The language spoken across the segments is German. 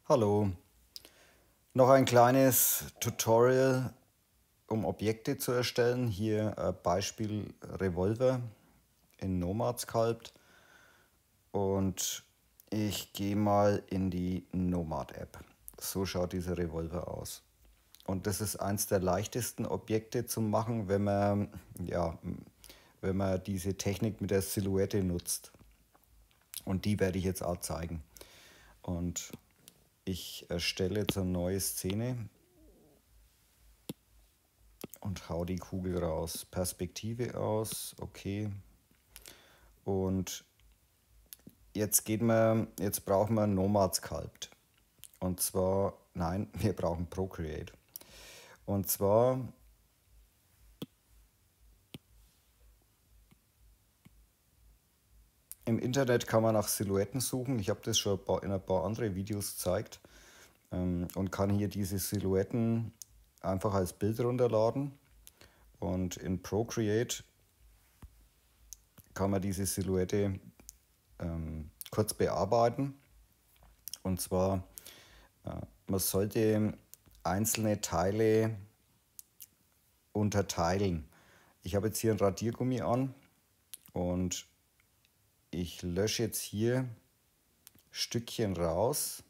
Hallo, noch ein kleines Tutorial, um Objekte zu erstellen. Hier Beispiel Revolver in Nomad Sculpt und ich gehe mal in die Nomad App. So schaut dieser Revolver aus. Und das ist eins der leichtesten Objekte zu machen, wenn man diese Technik mit der Silhouette nutzt. Und die werde ich jetzt auch zeigen. Und ich erstelle jetzt eine neue Szene und hau die Kugel raus. Perspektive aus, okay. Und jetzt brauchen wir Nomad Sculpt. Und zwar, nein, wir brauchen Procreate. Und zwar im Internet kann man nach Silhouetten suchen. Ich habe das schon in ein paar andere Videos gezeigt und kann hier diese Silhouetten einfach als Bild runterladen. Und in Procreate kann man diese Silhouette kurz bearbeiten. Und zwar, man sollte einzelne Teile unterteilen. Ich habe jetzt hier ein Radiergummi an und ich lösche jetzt hier Stückchen raus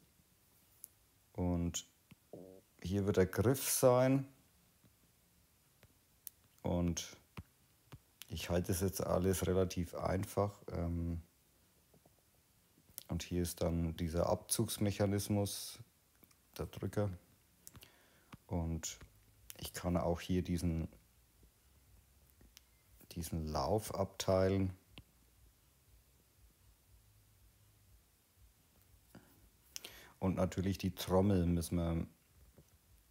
und hier wird der Griff sein und ich halte es jetzt alles relativ einfach und hier ist dann dieser Abzugsmechanismus, der Drücker, und ich kann auch hier diesen Lauf abteilen. Und natürlich die Trommel müssen wir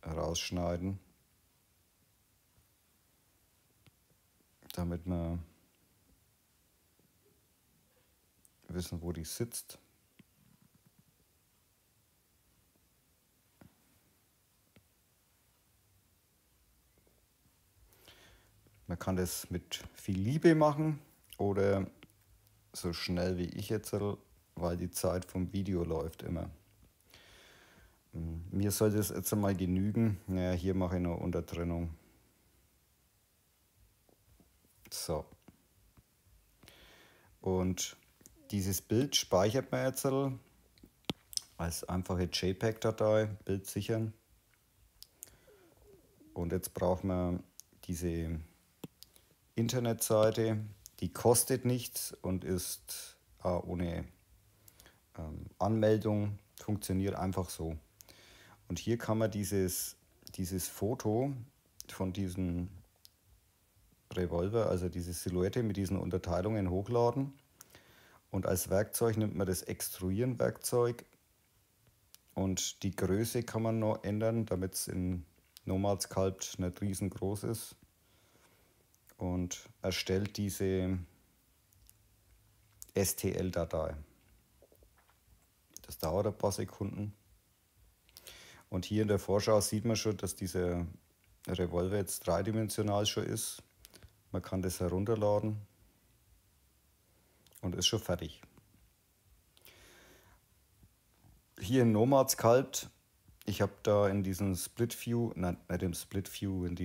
rausschneiden, damit wir wissen, wo die sitzt. Man kann das mit viel Liebe machen oder so schnell wie ich jetzt, weil die Zeit vom Video läuft immer. Mir sollte es jetzt einmal genügen. Naja, hier mache ich noch Untertrennung. So. Und dieses Bild speichert man jetzt als einfache JPEG-Datei, Bild sichern. Und jetzt brauchen wir diese Internetseite, die kostet nichts und ist ohne Anmeldung, funktioniert einfach so. Und hier kann man dieses Foto von diesem Revolver, also diese Silhouette mit diesen Unterteilungen hochladen. Und als Werkzeug nimmt man das Extruieren-Werkzeug und die Größe kann man noch ändern, damit es in Nomad Sculpt nicht riesengroß ist. Und erstellt diese STL-Datei. Das dauert ein paar Sekunden. Und hier in der Vorschau sieht man schon, dass dieser Revolver jetzt dreidimensional schon ist. Man kann das herunterladen und ist schon fertig. Hier in Nomad Sculpt, ich habe da in diesem Split View, nein, nicht im Split View, in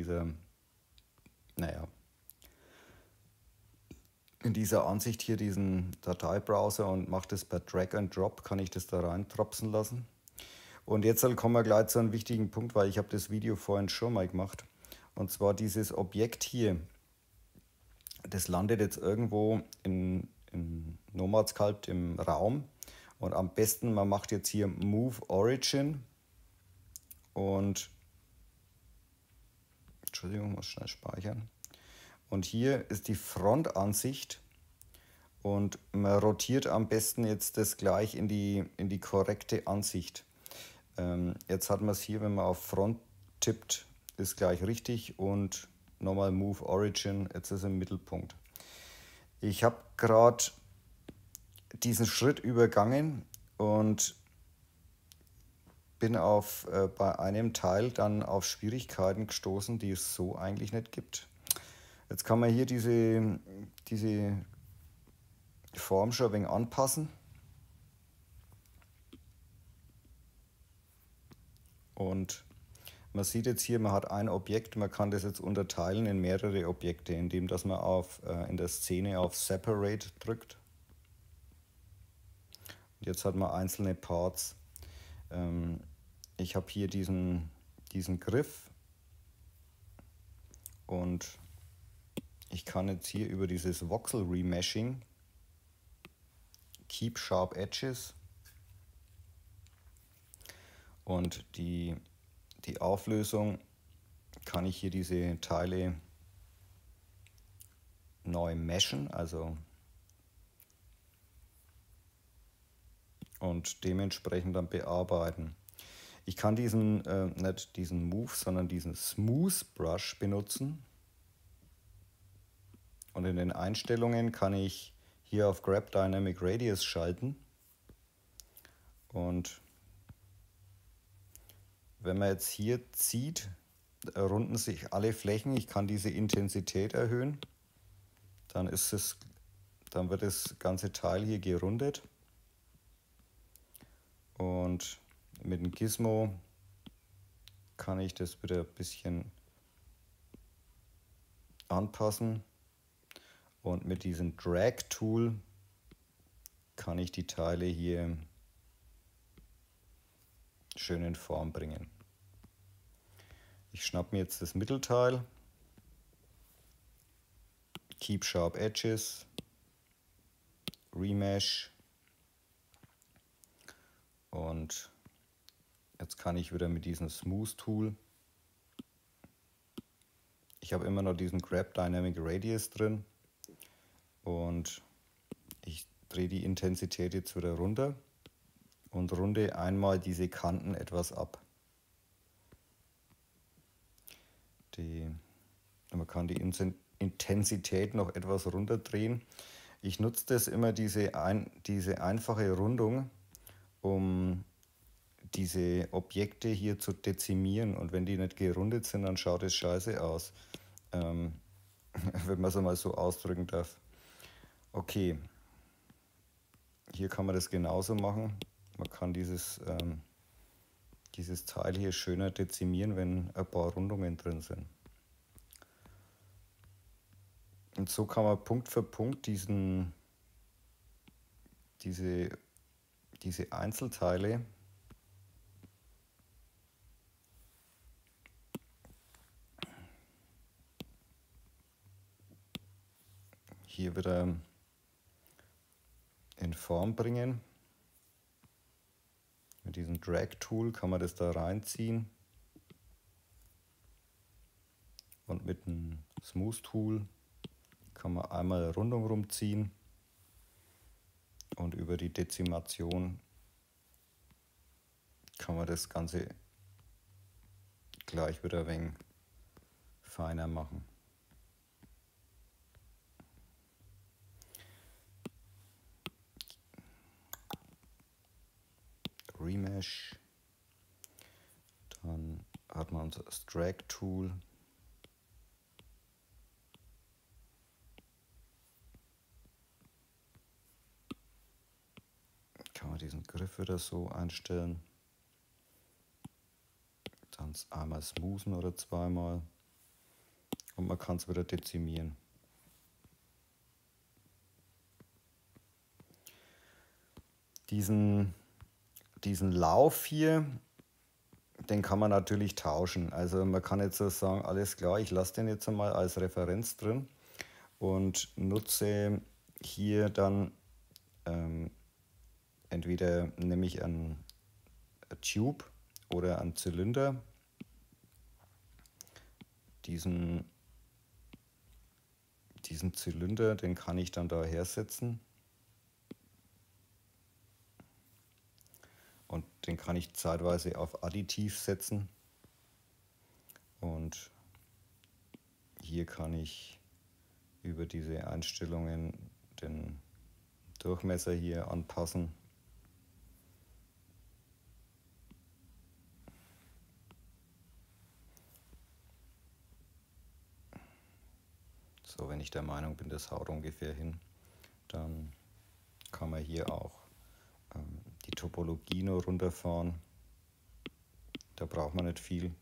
dieser Ansicht hier diesen Dateibrowser und mache das per Drag and Drop, kann ich das da rein tropsen lassen. Und jetzt kommen wir gleich zu einem wichtigen Punkt, weil ich habe das Video vorhin schon mal gemacht. Und zwar dieses Objekt hier, das landet jetzt irgendwo in Nomad Sculpt im Raum. Und am besten, man macht jetzt hier Move Origin und Entschuldigung, muss schnell speichern. Und hier ist die Frontansicht und man rotiert am besten jetzt das gleich in die korrekte Ansicht. Jetzt hat man es hier, wenn man auf Front tippt, ist gleich richtig und nochmal Move Origin, jetzt ist im Mittelpunkt. Ich habe gerade diesen Schritt übergangen und bin bei einem Teil dann auf Schwierigkeiten gestoßen, die es so eigentlich nicht gibt. Jetzt kann man hier diese Form schon ein wenig anpassen. Und man sieht jetzt hier, man hat ein Objekt, man kann das jetzt unterteilen in mehrere Objekte, indem dass man in der Szene auf Separate drückt. Und jetzt hat man einzelne Parts. Ich habe hier diesen Griff und ich kann jetzt hier über dieses Voxel Remeshing Keep Sharp Edges und die Auflösung kann ich hier diese Teile neu meshen, also und dementsprechend dann bearbeiten. Ich kann nicht diesen Move, sondern diesen Smooth Brush benutzen. Und in den Einstellungen kann ich hier auf Grab Dynamic Radius schalten. Und wenn man jetzt hier zieht, runden sich alle Flächen. Ich kann diese Intensität erhöhen. Dann wird das ganze Teil hier gerundet. Und mit dem Gizmo kann ich das wieder ein bisschen anpassen. Und mit diesem Drag-Tool kann ich die Teile hier schön in Form bringen. Ich schnappe mir jetzt das Mittelteil, Keep Sharp Edges, Remesh und jetzt kann ich wieder mit diesem Smooth Tool, ich habe immer noch diesen Grab Dynamic Radius drin und ich drehe die Intensität jetzt wieder runter und runde einmal diese Kanten etwas ab. Man kann die Intensität noch etwas runterdrehen. Ich nutze das immer, diese einfache Rundung, um diese Objekte hier zu dezimieren. Und wenn die nicht gerundet sind, dann schaut es scheiße aus. Wenn man es mal so ausdrücken darf. Okay, hier kann man das genauso machen. Man kann dieses Teil hier schöner dezimieren, wenn ein paar Rundungen drin sind. Und so kann man Punkt für Punkt diese Einzelteile hier wieder in Form bringen. Mit diesem Drag-Tool kann man das da reinziehen. Und mit dem Smooth-Tool kann man einmal eine Rundung rumziehen. Und über die Dezimation kann man das Ganze gleich wieder ein wenig feiner machen. Remesh. Dann hat man das Drag-Tool. Kann man diesen Griff wieder so einstellen. Dann einmal smoothen oder zweimal. Und man kann es wieder dezimieren. Diesen Lauf hier, den kann man natürlich tauschen. Also man kann jetzt so sagen, alles klar, ich lasse den jetzt einmal als Referenz drin und nutze hier dann entweder nehme ich einen Tube oder einen Zylinder. Diesen Zylinder, den kann ich dann da hersetzen. Und den kann ich zeitweise auf Additiv setzen. Und hier kann ich über diese Einstellungen den Durchmesser hier anpassen. So, wenn ich der Meinung bin, das haut ungefähr hin, dann kann man hier auch die Topologie nur runterfahren Da braucht man nicht viel.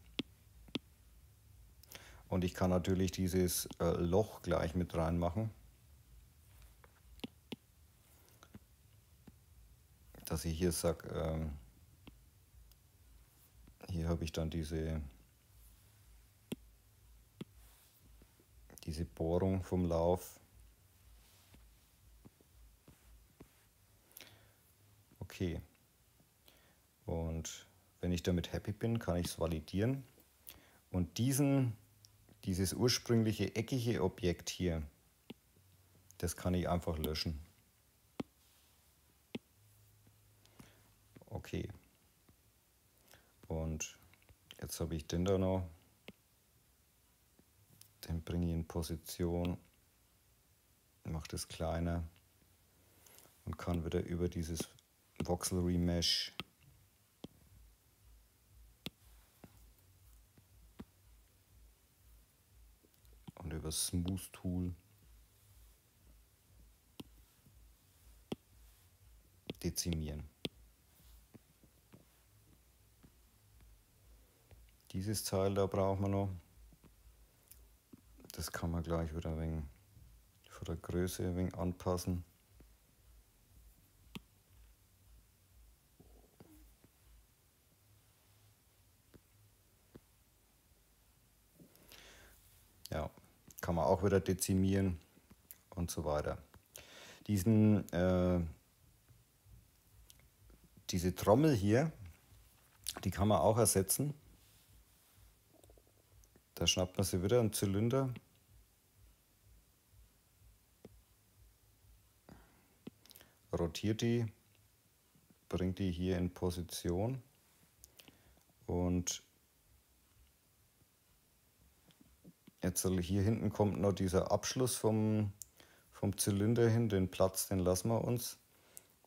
Und ich kann natürlich dieses Loch gleich mit reinmachen, dass ich hier sage, hier habe ich dann diese Bohrung vom Lauf. Okay. Und wenn ich damit happy bin, kann ich es validieren. Und dieses ursprüngliche eckige Objekt hier, das kann ich einfach löschen. Okay. Und jetzt habe ich den da noch. Den bringe ich in Position, mache das kleiner und kann wieder über dieses Voxel Remesh und über Smooth Tool dezimieren. Dieses Teil da brauchen wir noch. Das kann man gleich wieder ein wenig von der Größe ein wenig anpassen. Ja, kann man auch wieder dezimieren und so weiter. Diese Trommel hier, die kann man auch ersetzen. Da schnappt man sie wieder einen Zylinder. Rotiert die, bringt die hier in Position und jetzt hier hinten kommt noch dieser Abschluss vom Zylinder hin, den Platz, den lassen wir uns.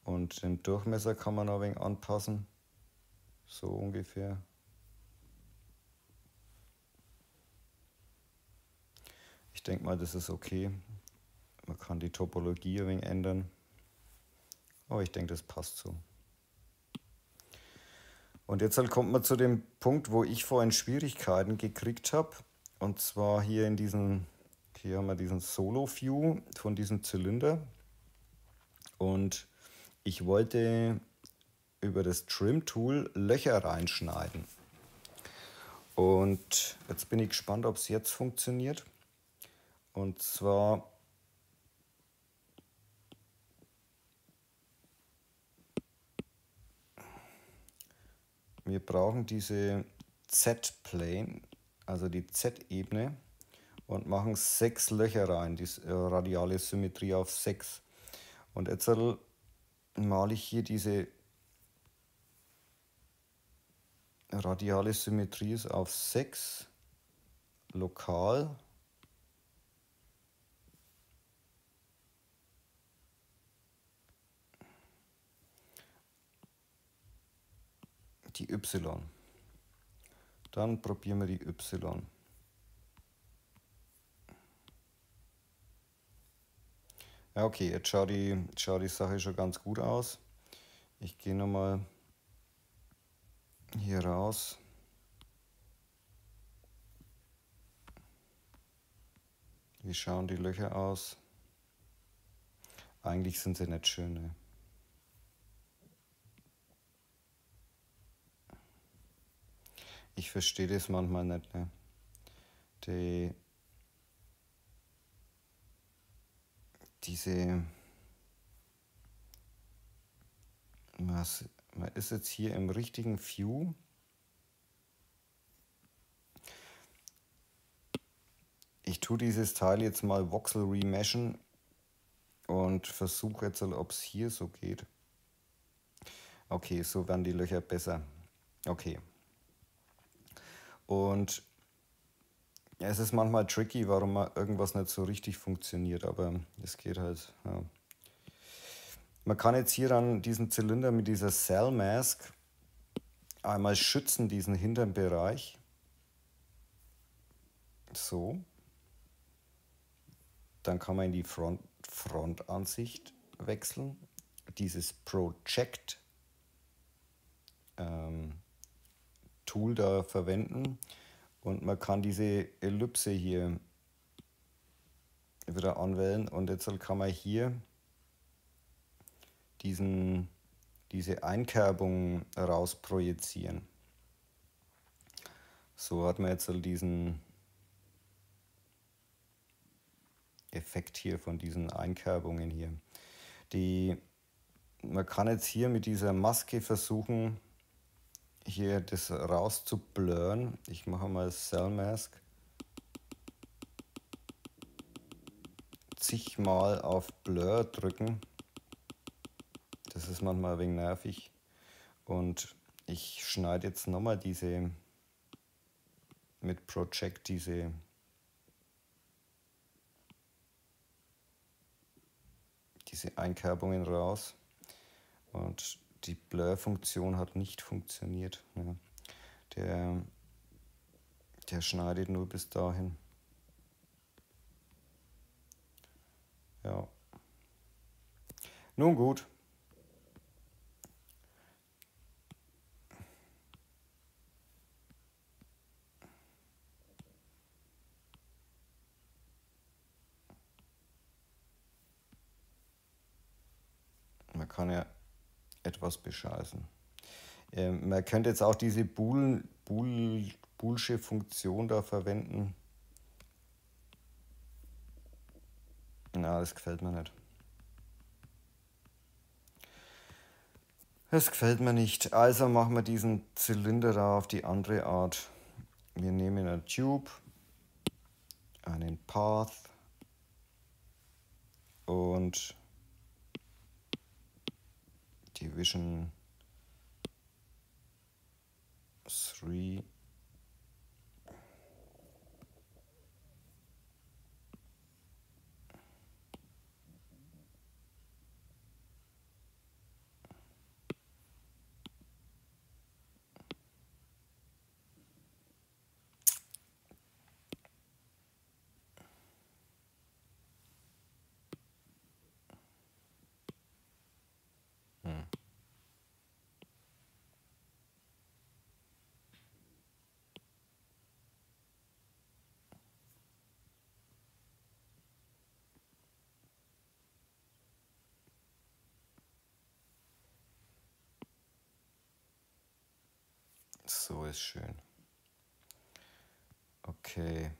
Und den Durchmesser kann man noch ein wenig anpassen, so ungefähr. Ich denke mal, das ist okay. Man kann die Topologie ein wenig ändern, aber ich denke, das passt so. Und jetzt kommt man zu dem Punkt, wo ich vorhin Schwierigkeiten gekriegt habe. Und zwar hier in diesen, hier haben wir diesen Solo-View von diesem Zylinder. Und ich wollte über das Trim-Tool Löcher reinschneiden. Und jetzt bin ich gespannt, ob es jetzt funktioniert. Und zwar wir brauchen diese Z-Plane, also die Z-Ebene, und machen 6 Löcher rein, die radiale Symmetrie auf 6. Und jetzt male ich hier diese radiale Symmetrie ist auf 6 lokal. Die Y. Dann probieren wir die Y. Ja, okay, jetzt schaut die Sache schon ganz gut aus. Ich gehe nochmal hier raus. Wie schauen die Löcher aus? Eigentlich sind sie nicht schön. Ne? Ich verstehe das manchmal nicht. Ne? Man ist jetzt hier im richtigen View. Ich tue dieses Teil jetzt mal Voxel remeshen und versuche jetzt, ob es hier so geht. Okay, so werden die Löcher besser. Okay. Und ja, es ist manchmal tricky, warum mal irgendwas nicht so richtig funktioniert, aber es geht halt. Ja. Man kann jetzt hier dann diesen Zylinder mit dieser Cell Mask einmal schützen, diesen hinteren Bereich. So. Dann kann man in die Frontansicht wechseln. Dieses Project Tool Tool da verwenden und man kann diese Ellipse hier wieder anwählen und jetzt kann man hier diese Einkerbung rausprojizieren. So hat man jetzt diesen Effekt hier von diesen Einkerbungen hier. Man kann jetzt hier mit dieser Maske versuchen, hier das rauszublurren. Ich mache mal Cell Mask. Zigmal auf Blur drücken. Das ist manchmal ein wenig nervig. Und ich schneide jetzt nochmal mit Project diese Einkerbungen raus. Und die Blur-Funktion hat nicht funktioniert. Ja. Der schneidet nur bis dahin. Ja. Nun gut. Man kann ja etwas bescheißen. Man könnte jetzt auch diese Boolsche Funktion da verwenden. Na, das gefällt mir nicht. Das gefällt mir nicht. Also machen wir diesen Zylinder da auf die andere Art. Wir nehmen eine Tube, einen Path und Division 3. So ist schön. Okay.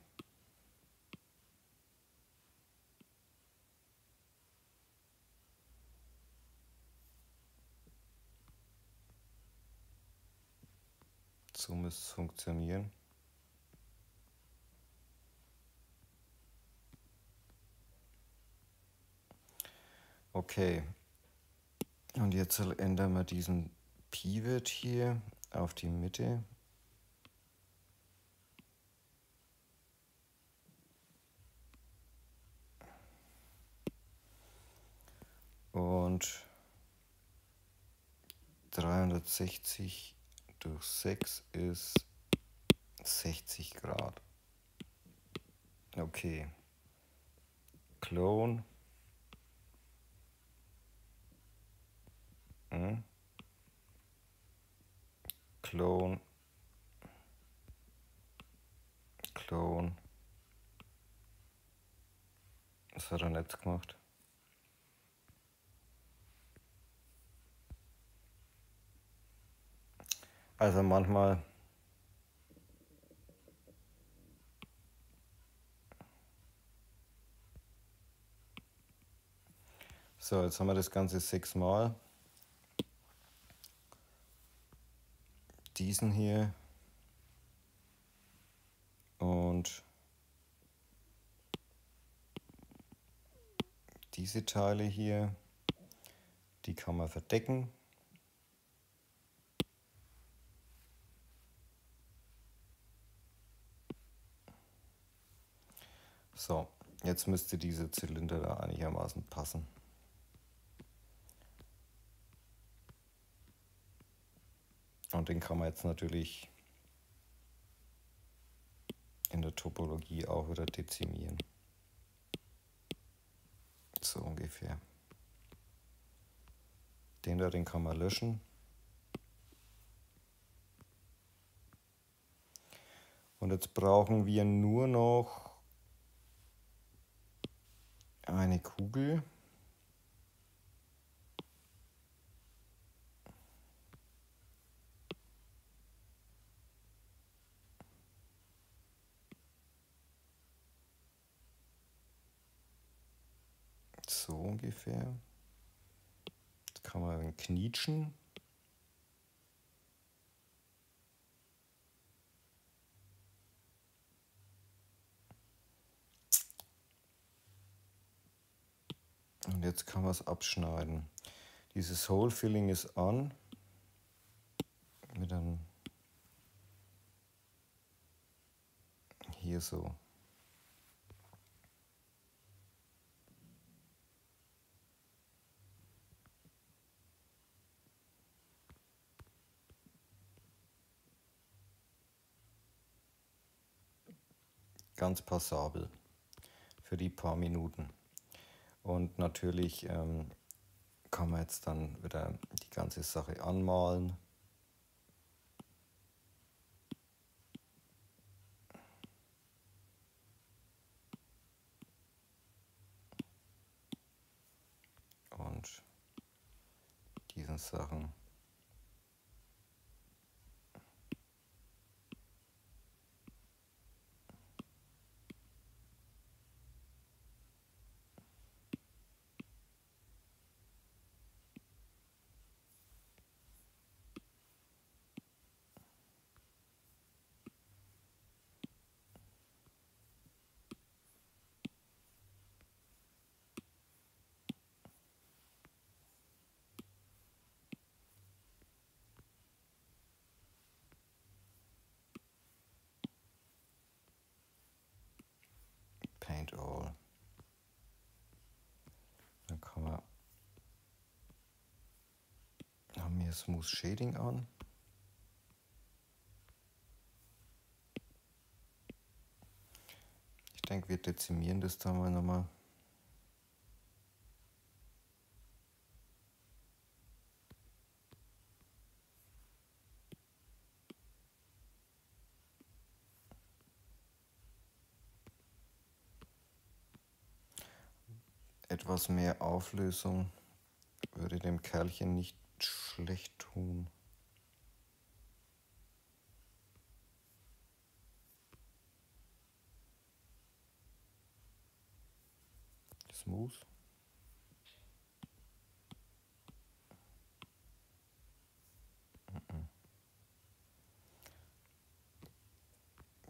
So muss es funktionieren. Okay. Und jetzt ändern wir diesen Pivot hier auf die Mitte. Und 360 durch 6 ist 60 Grad. Okay. Clone. Clone. Clone. Das hat er nicht gemacht. Also manchmal so, jetzt haben wir das Ganze 6 Mal. Diesen hier und diese Teile hier, die kann man verdecken. So, jetzt müsste dieser Zylinder da einigermaßen passen. Und den kann man jetzt natürlich in der Topologie auch wieder dezimieren. So ungefähr. Den kann man löschen. Und jetzt brauchen wir nur noch eine Kugel. So ungefähr. Jetzt kann man ein knietschen. Und jetzt kann man es abschneiden. Dieses Hole Filling ist an. Mit einem hier so. Ganz passabel für die paar Minuten. Und natürlich kann man jetzt dann wieder die ganze Sache anmalen. Und diesen Sachen. Paint all. Dann haben wir Smooth Shading an. Ich denke, wir dezimieren das da mal nochmal. Etwas mehr Auflösung würde dem Kerlchen nicht schlecht tun. Smooth.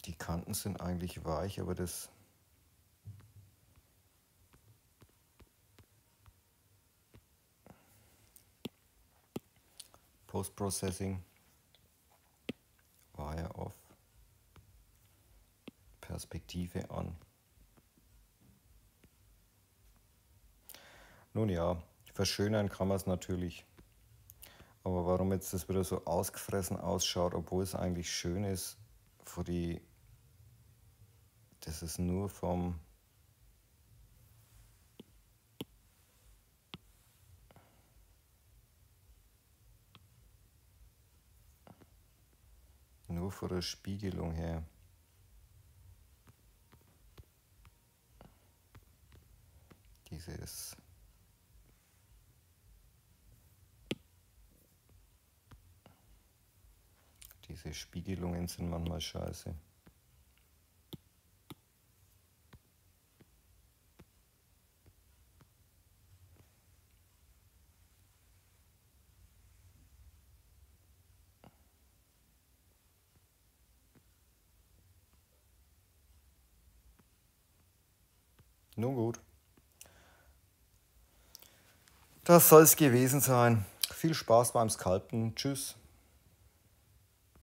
Die Kanten sind eigentlich weich, aber das Post-Processing, Wire off, Perspektive an. Nun ja, verschönern kann man es natürlich. Aber warum jetzt das wieder so ausgefressen ausschaut, obwohl es eigentlich schön ist, das ist nur nur von der Spiegelung her. Diese Spiegelungen sind manchmal scheiße. Nun gut. Das soll es gewesen sein. Viel Spaß beim Sculpten. Tschüss.